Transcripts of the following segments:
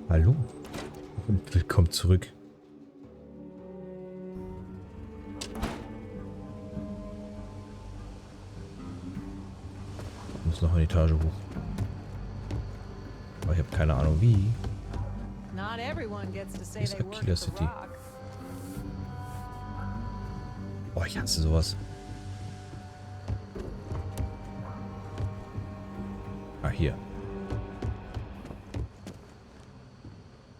Hallo und willkommen zurück. Ich muss noch eine Etage hoch. Aber ich habe keine Ahnung wie. Hier ist Aquila City. Oh, ich hasse sowas. Ah, hier.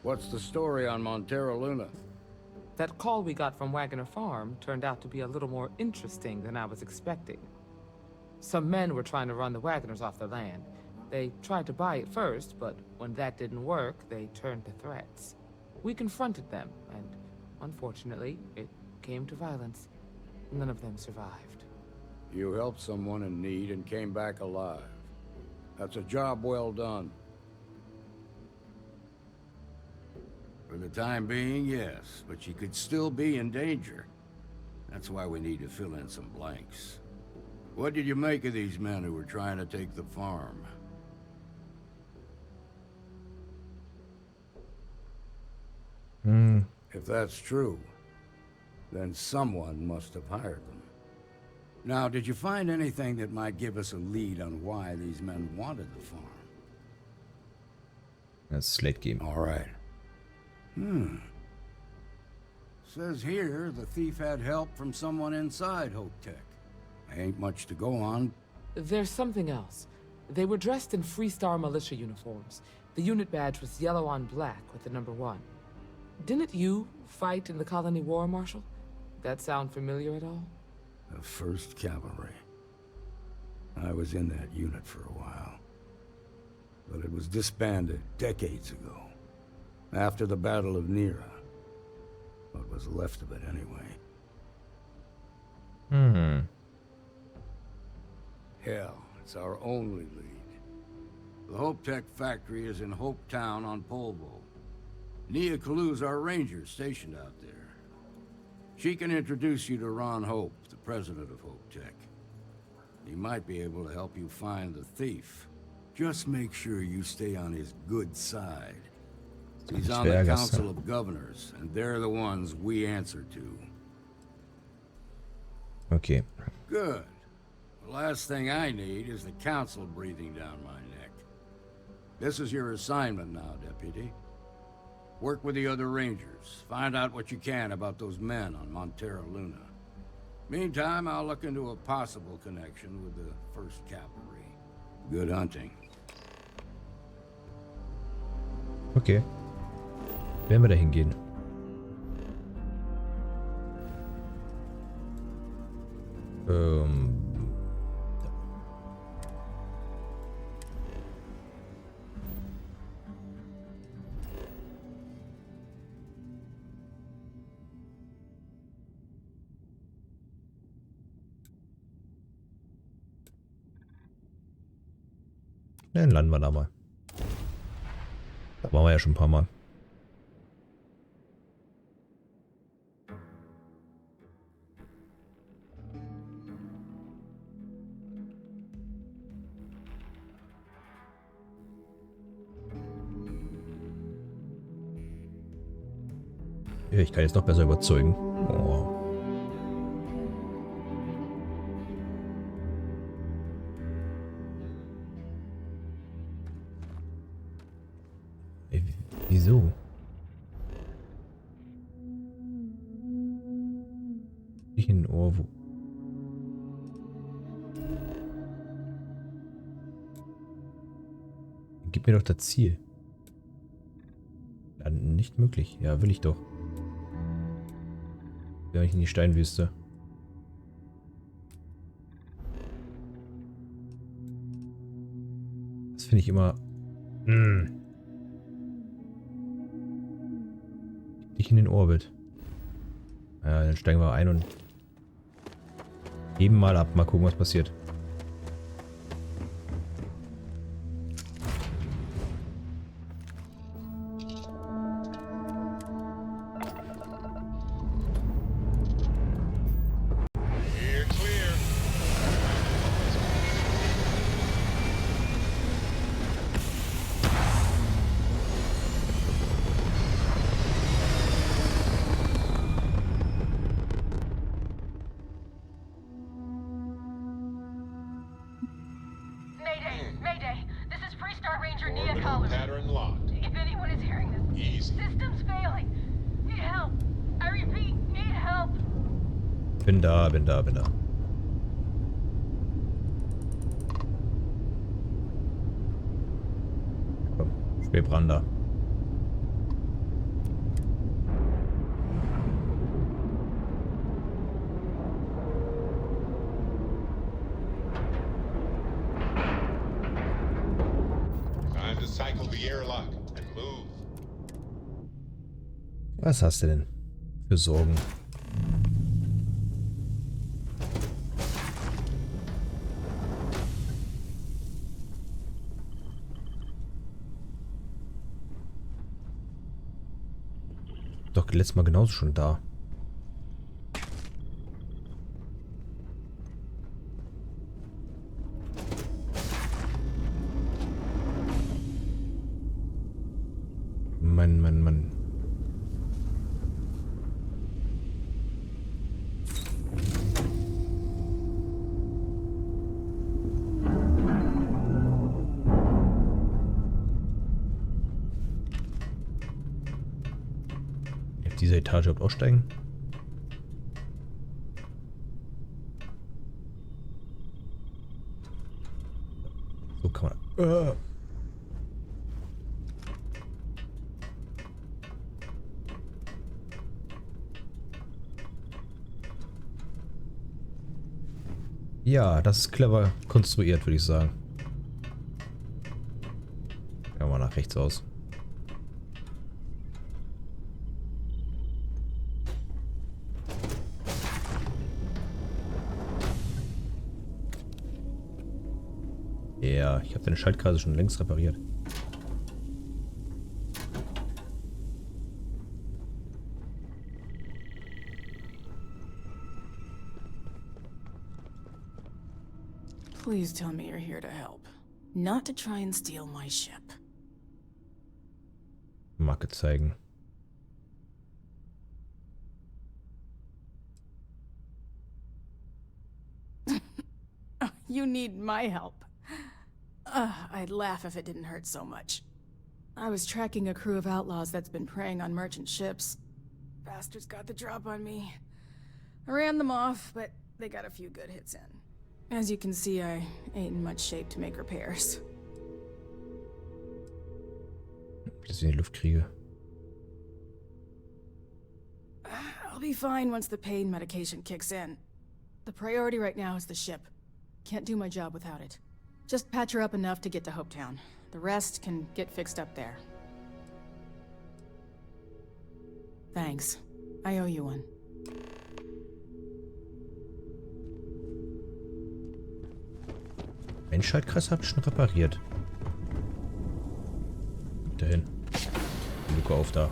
What's the story on Montero Luna? That call we got from Wagner Farm turned out to be a little more interesting than I was expecting. Some men were trying to run the Wagners off their land. They tried to buy it first, but when that didn't work, they turned to threats. We confronted them, and unfortunately, it came to violence. None of them survived. You helped someone in need and came back alive. That's a job well done. For the time being, yes, but she could still be in danger. That's why we need to fill in some blanks. What did you make of these men who were trying to take the farm? If that's true, then someone must have hired them. Now, did you find anything that might give us a lead on why these men wanted the farm? Das Slate Game. All right. Says here the thief had help from someone inside Hope-Tech. Ain't much to go on. There's something else. They were dressed in Freestar militia uniforms. The unit badge was yellow on black with the number 1. Didn't you fight in the Colony War, Marshal? That sound familiar at all? The 1st Cavalry. I was in that unit for a while. But it was disbanded decades ago. After the Battle of Nera. What was left of it anyway. Hell, it's our only lead. The Hope-Tech factory is in Hope Town on Polvo. Nia Kalu's our ranger stationed out there. She can introduce you to Ron Hope, the president of Hope-Tech. He might be able to help you find the thief. Just make sure you stay on his good side. He's on the Council of Governors, and they're the ones we answer to. Okay. Good. The last thing I need is the Council breathing down my neck. This is your assignment now, Deputy. Work with the other Rangers. Find out what you can about those men on Montero Luna. Meantime, I'll look into a possible connection with the 1st Cavalry. Good hunting. Okay. Werden wir da hingehen? Dann landen wir da mal. Da waren wir ja schon ein paar Mal. Ja, ich kann jetzt noch besser überzeugen. Oh. Wieso? Ich in Ohr, wo? Gib mir doch das Ziel. Ja, nicht möglich. Ja, will ich doch. Ja, ich in die Steinwüste. Das finde ich immer. Dich in den Orbit. Ja, dann steigen wir ein und heben mal ab. Mal gucken, was passiert. Caller. Pattern locked. If anyone is hearing this, Easy. system's failing. Need help. I repeat, need help. Bin da, bin da, bin da. Komm, schweb ran da. Time to cycle the airlock and move. Was hast du denn für Sorgen? Doch letztes Mal genauso schon da. Mann. Auf dieser Etage überhaupt aussteigen? So kann man. Ja, das ist clever konstruiert, würde ich sagen. Gehen wir mal nach rechts aus. Ja, ich habe deine Schaltkreise schon längst repariert. Please tell me you're here to help. Not to try and steal my ship. Marke zeigen. You need my help. I'd laugh if it didn't hurt so much. I was tracking a crew of outlaws that's been preying on merchant ships. Bastards got the drop on me. I ran them off, but they got a few good hits in. As you can see, I ain't in much shape to make repairs. Bis ich in die Luft kriege. I'll be fine once the pain medication kicks in. The priority right now is the ship. Can't do my job without it. Just patch her up enough to get to Hopetown. The rest can get fixed up there. Thanks. I owe you one. Ein Schaltkreis habe ich schon repariert. Dahin. Die Luke auf da.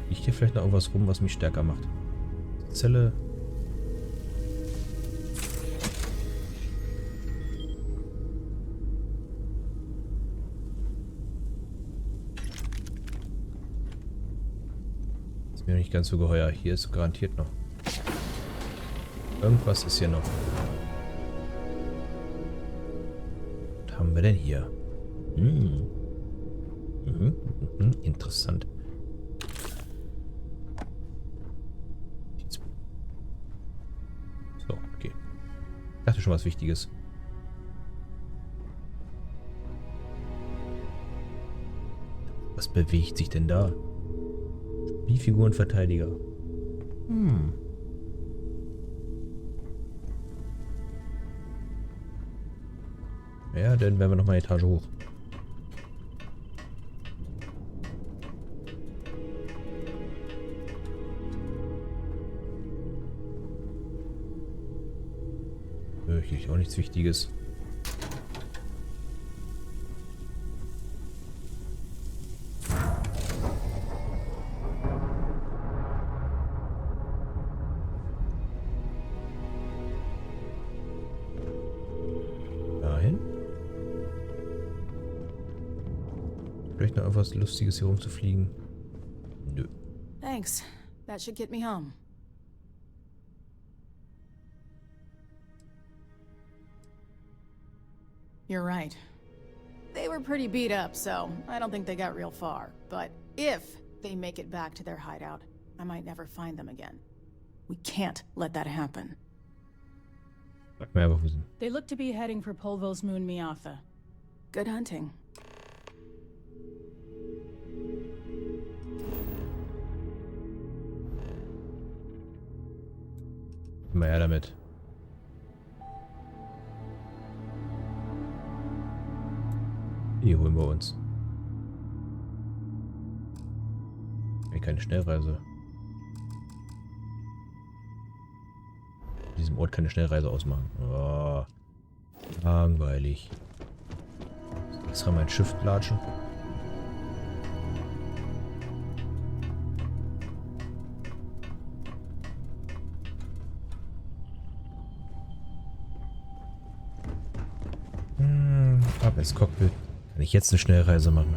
Liegt hier vielleicht noch irgendwas rum, was mich stärker macht? Zelle. Ist mir nicht ganz so geheuer. Hier ist garantiert noch. Irgendwas ist hier noch. Was haben wir denn hier? Interessant. So, okay. Ich dachte schon was Wichtiges. Was bewegt sich denn da? Spielfigurenverteidiger. Ja, dann werden wir noch mal eine Etage hoch. Wirklich auch nichts Wichtiges. Dahin. Vielleicht noch etwas Lustiges hier rumzufliegen. Nö. Thanks. That should get me home. You're right. They were pretty beat up, so I don't think they got real far. But if they make it back to their hideout, I might never find them again. We can't let that happen. Sag mir einfach, wo sind. They look to be heading for Polvo's moon Miatha. Good hunting. Immer her damit. Hier holen wir uns. Keine Schnellreise. In diesem Ort keine Schnellreise ausmachen. Oh, langweilig. Extra mein Schiff latschen. Ab ins Cockpit. Kann ich jetzt eine Schnellreise machen?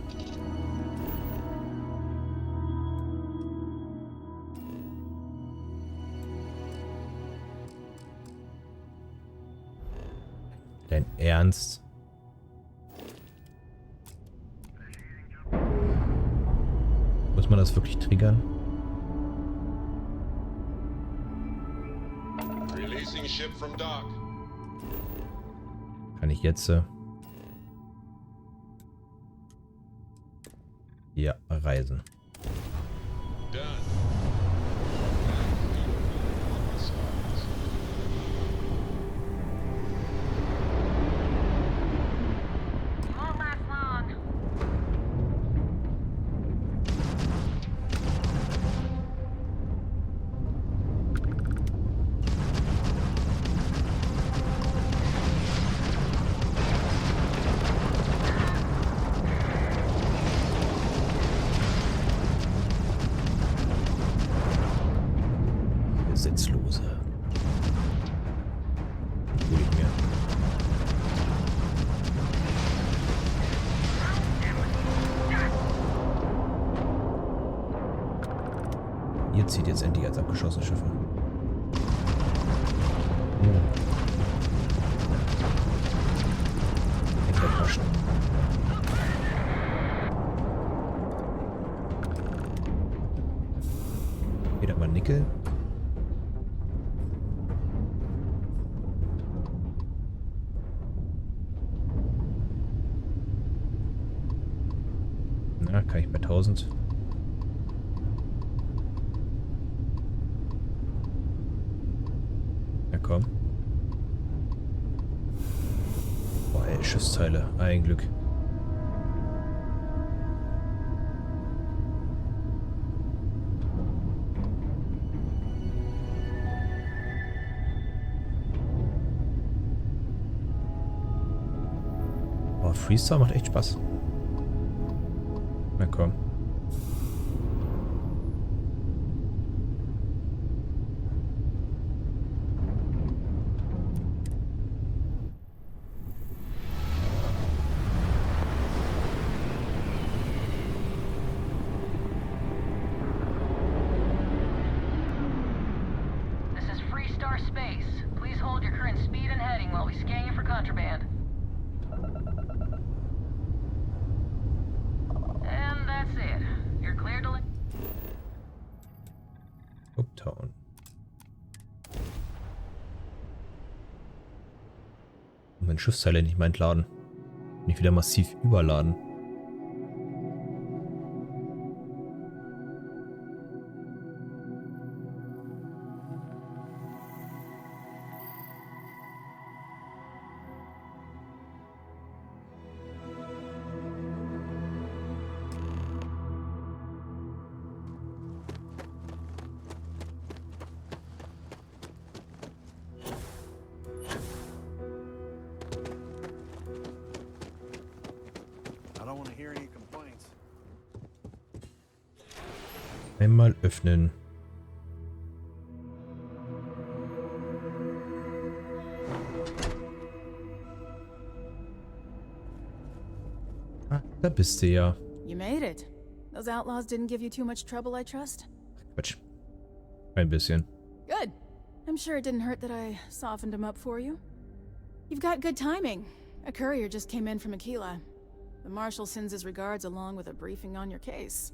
Dein Ernst? Muss man das wirklich triggern? Releasing ship from dock. Kann ich jetzt? Ja, reisen. Done. Won't last long. Gesetzlose. Hol ich mir. Ihr zieht jetzt endlich als abgeschossene Schiffe. Oh. Entertaschen. Wieder mal Nickel. Na, kann ich bei 1000. Ja, komm. Boah, ey, Schiffsteile. Ein Glück. Boah, Freestyle macht echt Spaß. Na komm. This is Freestar Space. Please hold your current speed and heading while we scan you for contraband. And that's it. You're clear to... Uptown. Und mein Schiffsteile nicht mal entladen. Nicht wieder massiv überladen. I don't want to hear any complaints. Einmal öffnen. Ah, da bist du ja. You made it. Those outlaws didn't give you too much trouble, I trust? Quatsch. Ein bisschen. Good. I'm sure it didn't hurt that I softened him up for you. You've got good timing. A courier just came in from Aquila. The Marshal sends his regards along with a briefing on your case.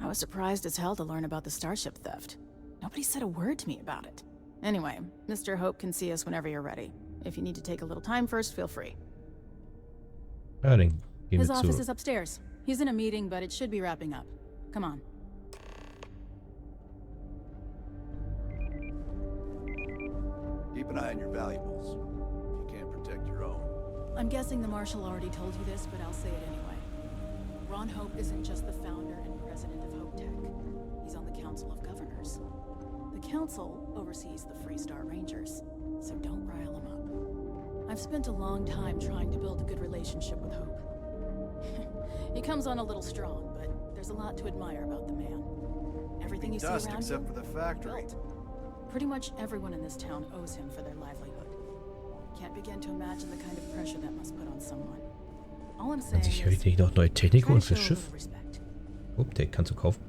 I was surprised as hell to learn about the starship theft. Nobody said a word to me about it. Anyway, Mr. Hope can see us whenever you're ready. If you need to take a little time first, feel free. Ja, dann gehen His wir office zu. is upstairs. He's in a meeting, but it should be wrapping up. Come on. Keep an eye on your valuables. If you can't protect your own. I'm guessing the Marshal already told you this, but I'll say it anyway. Ron Hope isn't just the founder and president of Hope Tech. He's on the Council of Governors. The Council oversees the Freestar Rangers, so don't rile him up. I've spent a long time trying to build a good relationship with Hope. He comes on a little strong, but there's a lot to admire about the man. Everything you see Dust around except you, for the factory. built. Pretty much everyone in this town owes him for their livelihood. Can't begin to imagine the kind of pressure that must put on someone. All I'm saying Sicher is, kriege ich noch neue Technik try und to fürs show a Schiff. little respect. Update kannst du kaufen.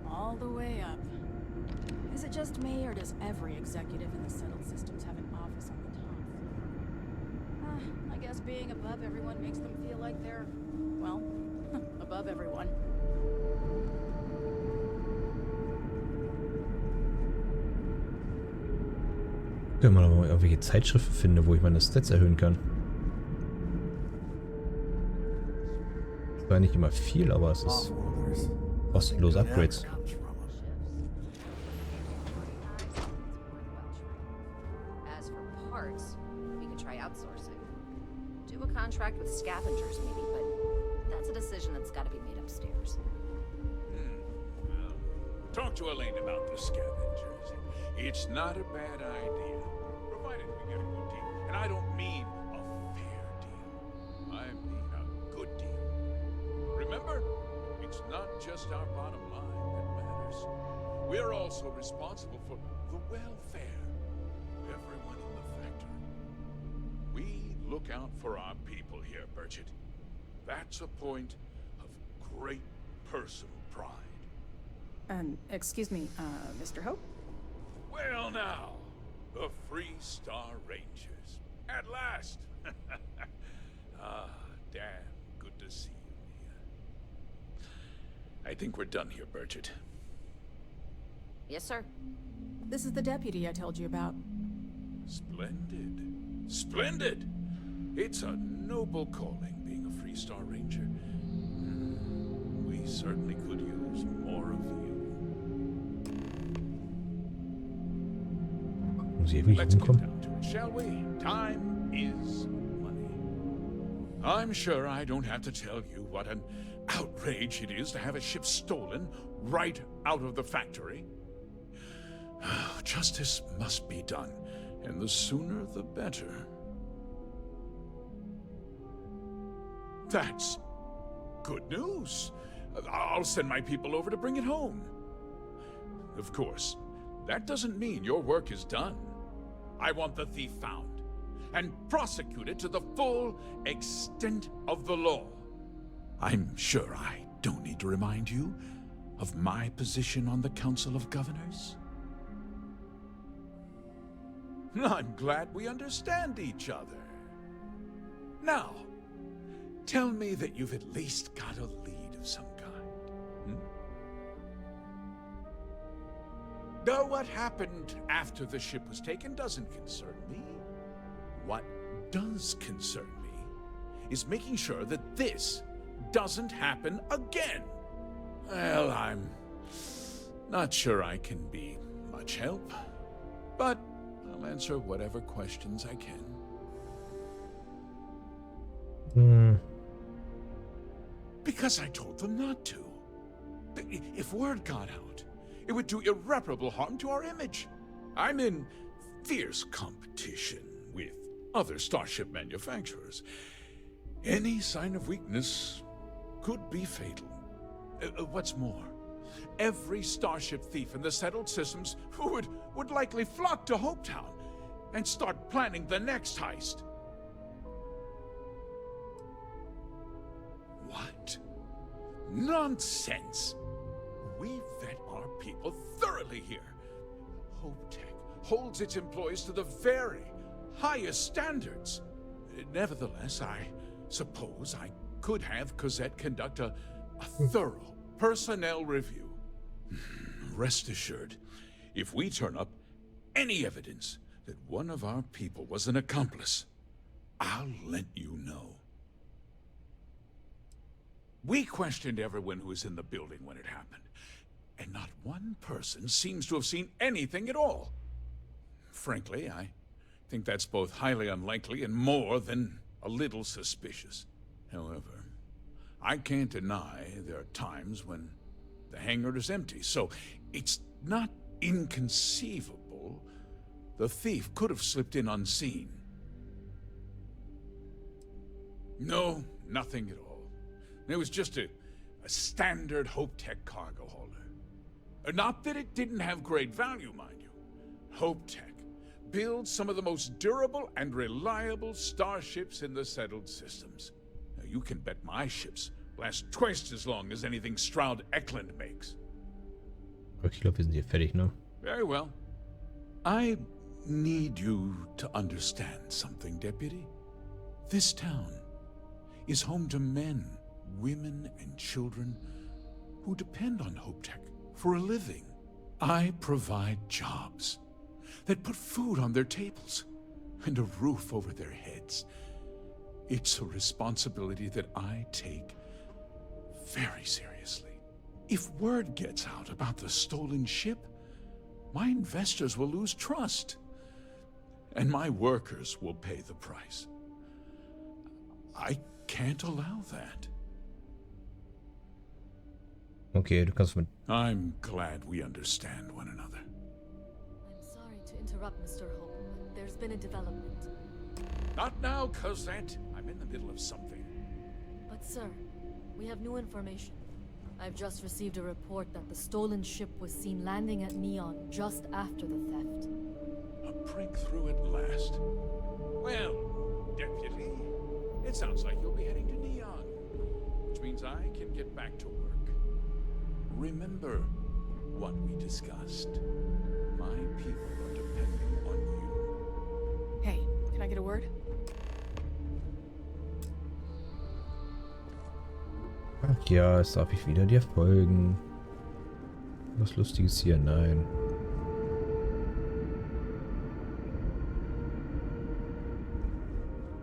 All the way up. Is it just me, or does every executive in the settled systems have an office on the top floor? I guess being above everyone makes them feel like they're, well, above everyone. Wenn man aber mal irgendwelche Zeitschriften finde, wo ich meine Stats erhöhen kann. Zwar nicht immer viel, aber es ist kostenlose Upgrades. As for parts, we could try outsourcing. Do a contract with scavengers maybe, but that's a decision that's got to be made upstairs. Talk to Elaine about the scavengers. It's not a bad idea, provided we get a good deal. And I don't mean a fair deal. I mean a good deal. Remember, it's not just our bottom line that matters. We're also responsible for the welfare of everyone in the factory. We look out for our people here, Burchett. That's a point of great personal pride. Excuse me, Mr. Hope? Well now, the Freestar Rangers. At last! Ah, damn good to see you here. I think we're done here, Burchett. Yes, sir. This is the deputy I told you about. Splendid. Splendid! It's a noble calling, being a Freestar Ranger. We certainly could use more of you. Muss ich ewig Let's get rumkommen? down to it, shall we? Time is money. I'm sure I don't have to tell you what an outrage it is to have a ship stolen right out of the factory. Justice must be done, and the sooner the better. That's good news. I'll send my people over to bring it home. Of course, that doesn't mean your work is done. I want the thief found and prosecuted to the full extent of the law. I'm sure I don't need to remind you of my position on the Council of Governors. I'm glad we understand each other. Now, tell me that you've at least got a lead of some kind. Though what happened after the ship was taken doesn't concern me. What does concern me is making sure that this doesn't happen again. Well, I'm not sure I can be much help, but I'll answer whatever questions I can. Because I told them not to. If word got out, it would do irreparable harm to our image. I'm in fierce competition with other starship manufacturers. Any sign of weakness could be fatal. What's more, every starship thief in the settled systems would likely flock to Hopetown and start planning the next heist. What? Nonsense! We vet our people thoroughly here. Hope Tech holds its employees to the very highest standards. Nevertheless, I suppose I could have Cosette conduct a thorough personnel review. Rest assured, if we turn up any evidence that one of our people was an accomplice, I'll let you know. We questioned everyone who was in the building when it happened, and not one person seems to have seen anything at all. Frankly, I think that's both highly unlikely and more than a little suspicious. However, I can't deny there are times when the hangar is empty, so it's not inconceivable the thief could have slipped in unseen. No, nothing at all. It was just a standard HopeTech cargo holder. Not that it didn't have great value, mind you. HopeTech builds some of the most durable and reliable starships in the settled systems. Now, you can bet my ships last twice as long as anything Stroud Eklund makes. Okay, ich glaube, wir sind hier fertig, ne? Very well. I need you to understand something, Deputy. This town is home to men, women, and children who depend on HopeTech for a living. I provide jobs that put food on their tables and a roof over their heads. It's a responsibility that I take very seriously. If word gets out about the stolen ship, my investors will lose trust, and my workers will pay the price. I can't allow that. Okay, du kannst mit... I'm glad we understand one another. I'm sorry to interrupt, Mr. Hope, but there's been a development. Not now, Cosette. I'm in the middle of something. But sir, we have new information. I've just received a report that the stolen ship was seen landing at Neon just after the theft. A breakthrough at last. Well, Deputy, it sounds like you'll be heading to Neon, which means I can get back to work. Remember what we discussed. My people are depending on you. Hey, can I get a word? Ach ja, jetzt darf ich wieder dir folgen. Was Lustiges hier? Nein.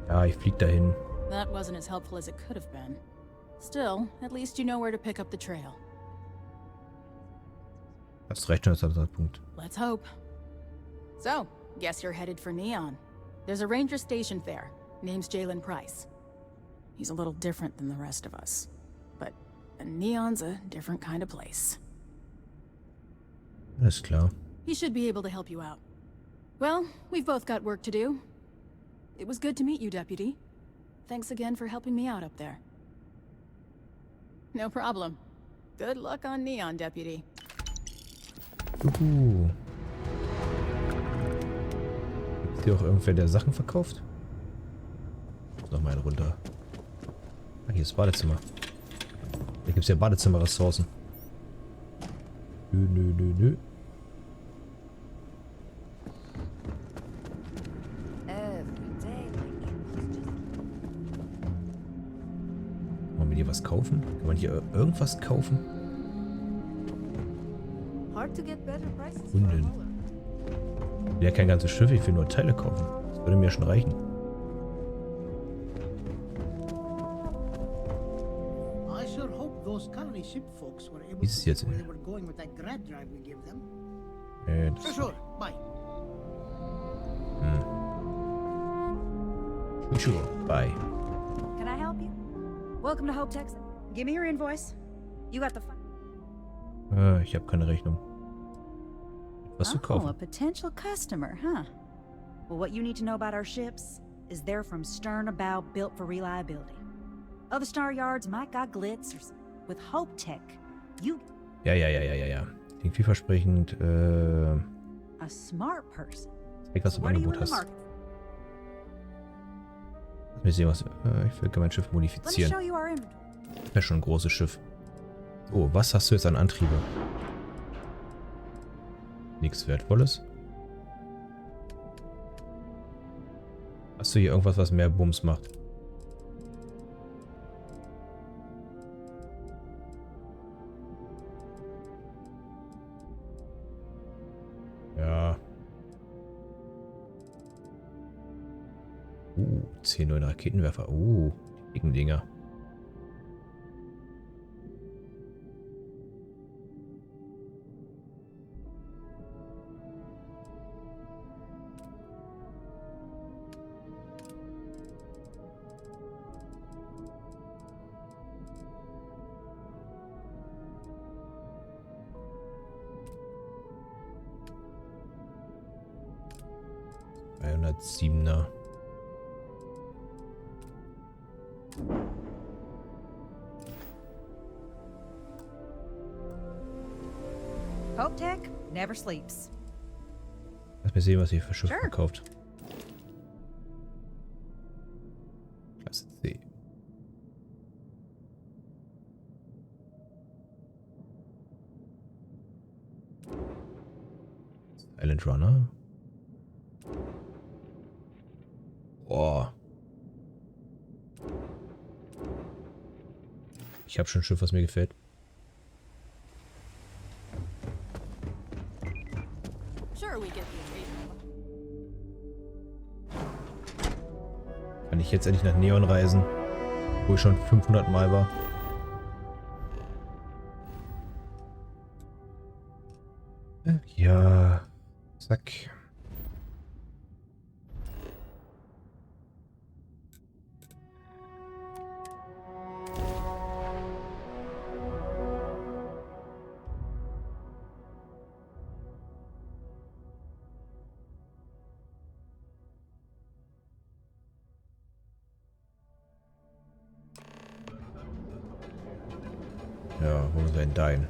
Ja, ich flieg dahin. That wasn't as helpful as it could have been. Still, at least you know where to pick up the trail. Hast recht, schon, das ist der Punkt. Let's hope. So, guess you're headed for Neon. There's a ranger stationed there. Name's Jalen Price. He's a little different than the rest of us. But Neon's a different kind of place. Alles klar. He should be able to help you out. Well, we've both got work to do. It was good to meet you, Deputy. Thanks again for helping me out up there. No problem. Good luck on Neon, Deputy. Juhu. Gibt hier auch irgendwer, der Sachen verkauft? Nochmal einen runter. Ah, hier ist Badezimmer. Hier gibt es ja Badezimmer-Ressourcen. Nö. Kann man hier was kaufen? Kann man hier irgendwas kaufen? Kunden. Ich will ja kein ganzes Schiff, ich will nur Teile kaufen. Das würde mir schon reichen. Wie ist es jetzt? Das Sure, bye. Can I help you? Welcome to Hope Texas. Give me your invoice. You got the... Ich habe keine Rechnung. Was zu kaufen? a potential customer, huh? Well, what you need to know about our ships is they're from stern to bow, built for reliability. Other star yards might got glitz or something. With Hope Tech, you... Ja. Klingt vielversprechend. A smart person. Zeig, was du im Angebot hast. Lass mich sehen, was... ich will mein Schiff modifizieren. Das wäre schon ein großes Schiff. Oh, was hast du jetzt an Antriebe? Nichts Wertvolles. Hast du hier irgendwas, was mehr Bums macht? Ja. 10 neue Raketenwerfer. Die dicken Dinger. Siebener. Hope Tech never sleeps. Lass mir sehen, was ihr für Schiff verkauft. Klasse C. Silent Runner. Boah. Ich habe schon ein Schiff, was mir gefällt. Kann ich jetzt endlich nach Neon reisen, wo ich schon 500 Mal war. Ja, zack. Ja, wo ist denn dein?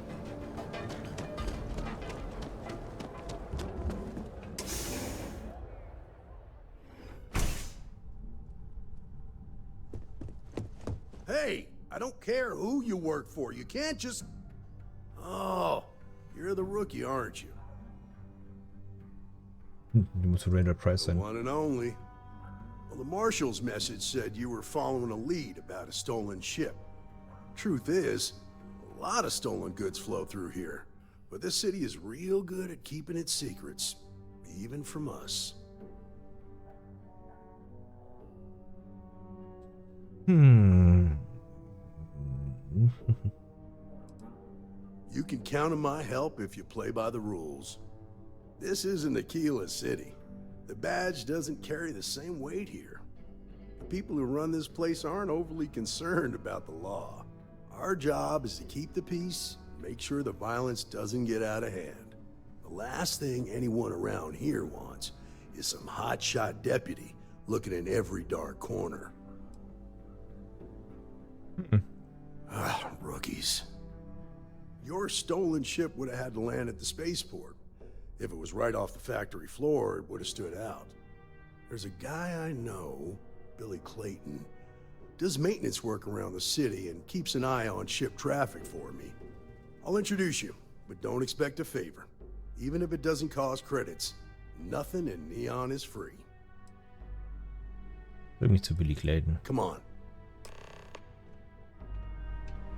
Hey, I don't care who you work for. You can't just... Oh, you're the rookie, aren't you? Du musst Ranger Price sein. One and only. Well, the Marshal's message said you were following a lead about a stolen ship. Truth is, a lot of stolen goods flow through here, but this city is real good at keeping its secrets, even from us. You can count on my help if you play by the rules. This isn't Aquila City. The badge doesn't carry the same weight here. The people who run this place aren't overly concerned about the law. Our job is to keep the peace, make sure the violence doesn't get out of hand. The last thing anyone around here wants is some hotshot deputy looking in every dark corner. Rookies. Your stolen ship would have had to land at the spaceport. If it was right off the factory floor, it would have stood out. There's a guy I know, Billy Clayton, does maintenance work around the city and keeps an eye on ship traffic for me. I'll introduce you, but don't expect a favor. Even if it doesn't cost credits, nothing in Neon is free. Bring mich zu Billy Clayton. Come on.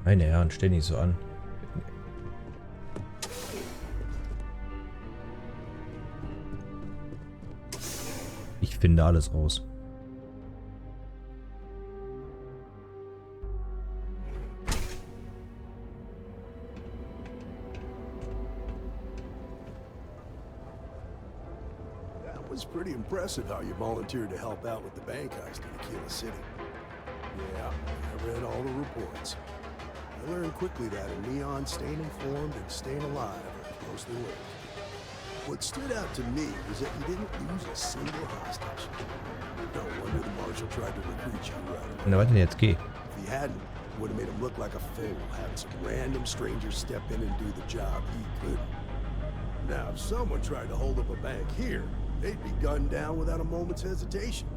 Meine Herren, stell nicht so an. Ich finde alles raus. That was pretty impressive how you volunteered to help out with the bank heist in Aquila City. Yeah, I read all the reports. I learned quickly that in Neon, staying informed and staying alive are closely linked. What stood out to me was that you didn't lose a single hostage. No wonder the Marshal tried to recruit you right away. Na, warte, jetzt geh. If he hadn't, it would have made him look like a fool, having some random stranger step in and do the job he couldn't. Now, if someone tried to hold up a bank here, they'd be gunned down without a moment's hesitation.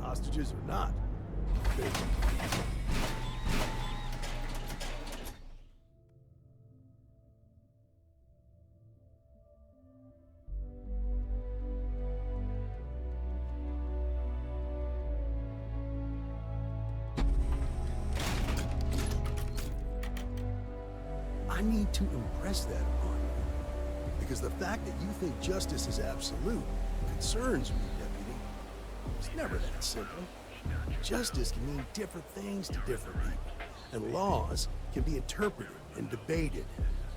Hostages or not. I need to impress that upon you. Because the fact that you think justice is absolute concerns me, Deputy. It's never that simple. Justice can mean different things to different people, and laws can be interpreted and debated.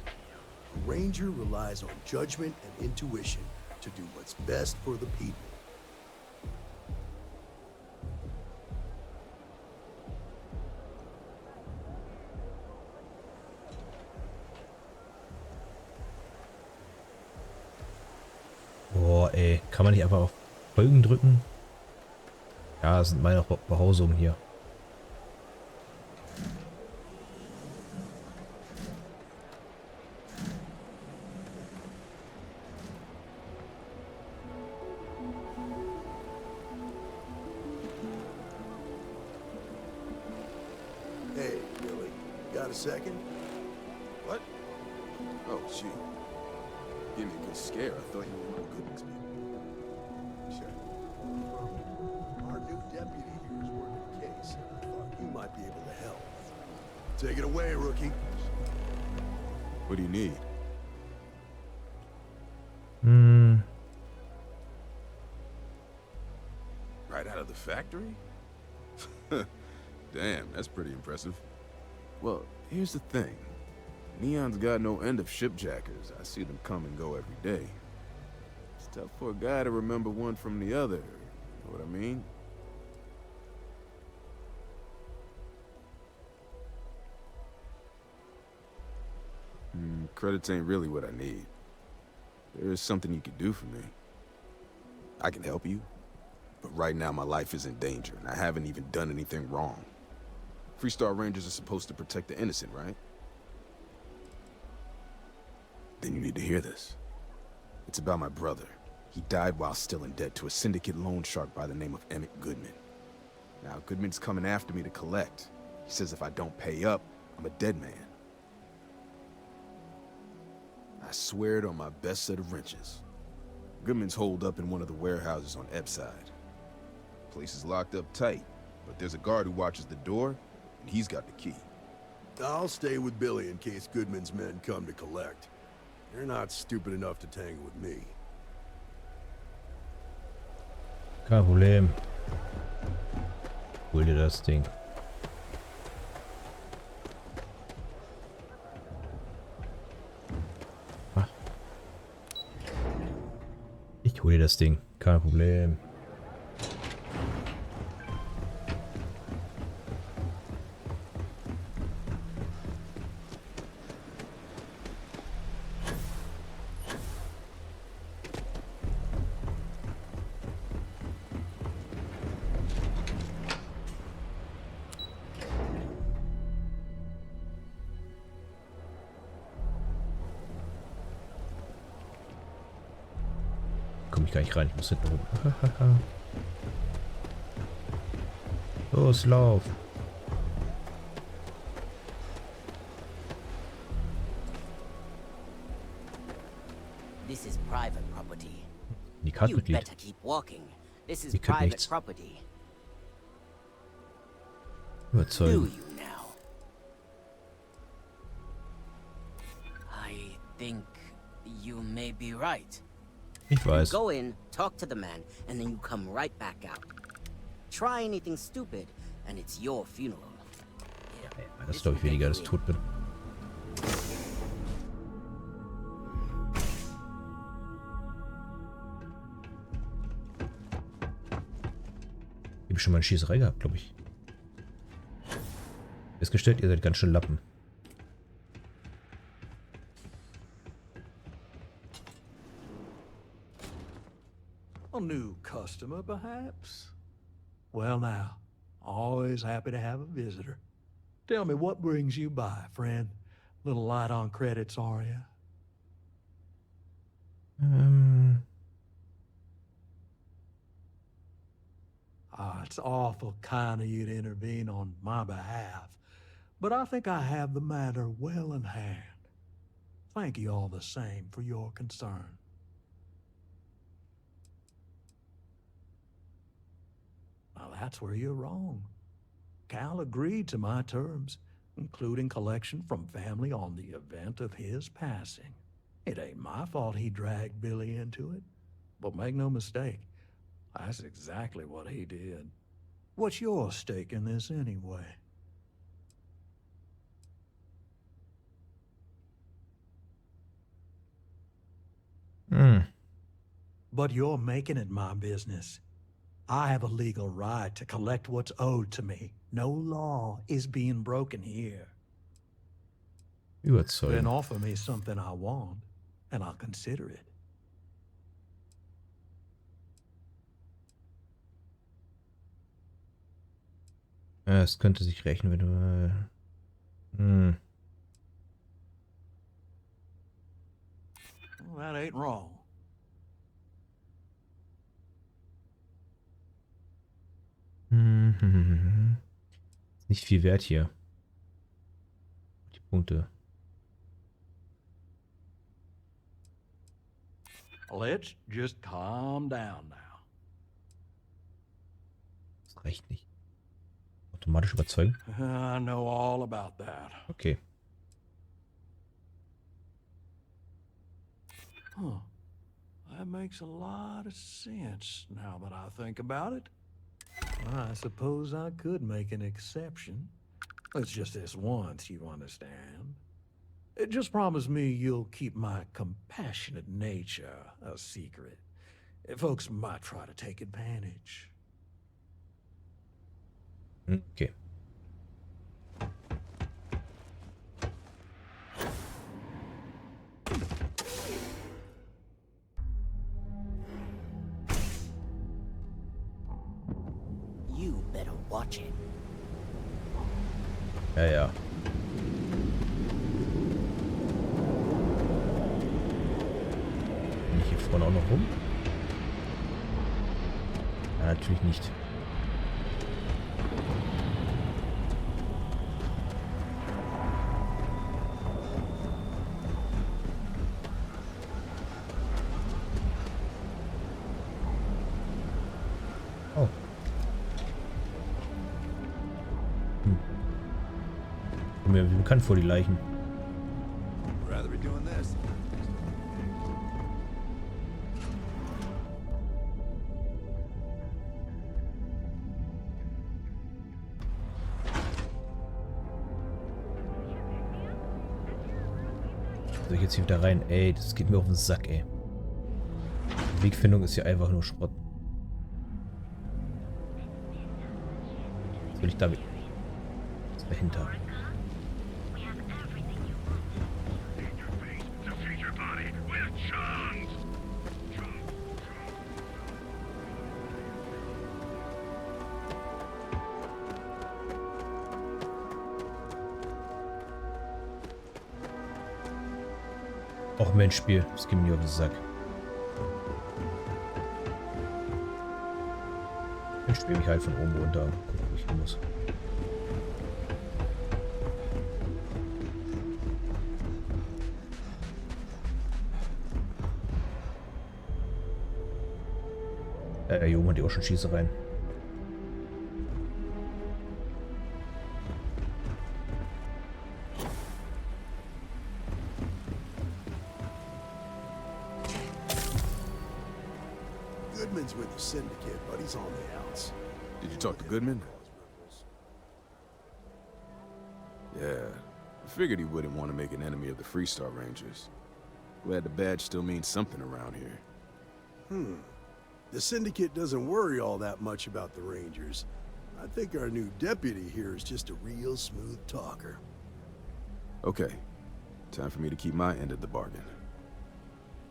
A ranger relies on judgment and intuition to do what's best for the people. Boah, ey. Kann man nicht einfach auf Folgen drücken? Ja, das sind meine Behausungen hier. Hey, Billy, got a second? What? Oh, shoot. Give me a good scare. I thought you were one of Goodman's people. Sure. Our new deputy here is working a case. I thought you might be able to help. Take it away, rookie. What do you need? Right out of the factory? Damn, that's pretty impressive. Well, here's the thing. Neon's got no end of shipjackers. I see them come and go every day. It's tough for a guy to remember one from the other. You know what I mean? Credits ain't really what I need. There is something you could do for me. I can help you, but right now my life is in danger, and I haven't even done anything wrong. Freestar Rangers are supposed to protect the innocent, right? Then you need to hear this. It's about my brother. He died while still in debt to a syndicate loan shark by the name of Emmett Goodman. Now, Goodman's coming after me to collect. He says if I don't pay up, I'm a dead man. I swear it on my best set of wrenches. Goodman's holed up in one of the warehouses on Epside. Place is locked up tight, but there's a guard who watches the door, and he's got the key. I'll stay with Billy in case Goodman's men come to collect. They're not stupid enough to tangle with me. Kein Problem. Hol dir das Ding. Ah. Ich hol dir das Ding. Kein Problem. Komme ich gar nicht rein. Ich muss hinten rum. Los, lauf. This is private property. Die Karte You Mitglied. better keep walking. This is Die könnt private nichts. property. Do Überzeugen. you now? I think you may be right. Ich weiß. Go in, talk to the man, and then you come right back out. Try anything stupid, and it's your funeral. Das glaube ich weniger, dass ich tot bin. Ich habe schon mal eine Schießerei gehabt, glaube ich. Festgestellt, ihr seid ganz schön Lappen. A new customer, perhaps? Well now, always happy to have a visitor. Tell me, what brings you by, friend? Little light on credits, are you? It's awful kind of you to intervene on my behalf, but I think I have the matter well in hand. Thank you all the same for your concern. Well, that's where you're wrong. Cal agreed to my terms. including collection from family on the event of his passing. It ain't my fault he dragged Billy into it, but make no mistake, that's exactly what he did. What's your stake in this anyway? But you're making it my business. I have a legal right to collect what's owed to me. No law is being broken here. Then offer me something I want, and I'll consider it. Es könnte sich rechnen, wenn du... Well, that ain't wrong. Ist nicht viel wert hier. Die Punkte. Let's just calm down now. Das reicht nicht. Automatisch überzeugen? I know all about that. Okay. Huh. That makes a lot of sense now that I think about it. I suppose I could make an exception. It's just this once, you understand. Just promise me you'll keep my compassionate nature a secret. Folks might try to take advantage. Okay. You better watch it. Ja, ja. Bin ich hier vorne auch noch rum? Ja, natürlich nicht. Oh. Kommt mir bekannt vor, die Leichen. Rather be doing this. Soll ich jetzt hier wieder rein? Ey, das geht mir auf den Sack, ey. Die Wegfindung ist hier einfach nur Schrott. Was will ich damit? Was ist dahinter? Och Mensch, Spiel, das geht mir auf den Sack. Ich spiele mich halt von oben runter und gucke, wo ich hin muss. Hier oben hat die auch schon Schießereien. Goodman's with the syndicate, but he's on the outs. Did you talk to Goodman? Yeah, I figured he wouldn't want to make an enemy of the Freestar Rangers. Glad the badge still means something around here. The syndicate doesn't worry all that much about the Rangers. I think our new deputy here is just a real smooth talker. Okay, time for me to keep my end of the bargain.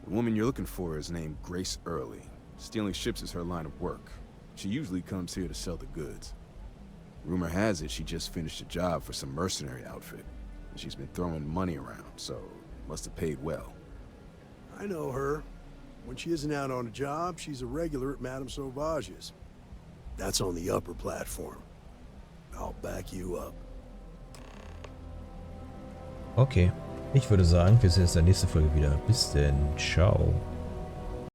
The woman you're looking for is named Grace Early. Stealing ships is her line of work. She usually comes here to sell the goods. Rumor has it she just finished a job for some mercenary outfit. And she's been throwing money around, so must have paid well. I know her. When she isn't out on a job, she's a regular at Madame Sauvage's. That's on the upper platform. I'll back you up. Okay, ich würde sagen, wir sehen uns in der nächsten Folge wieder. Bis denn, ciao.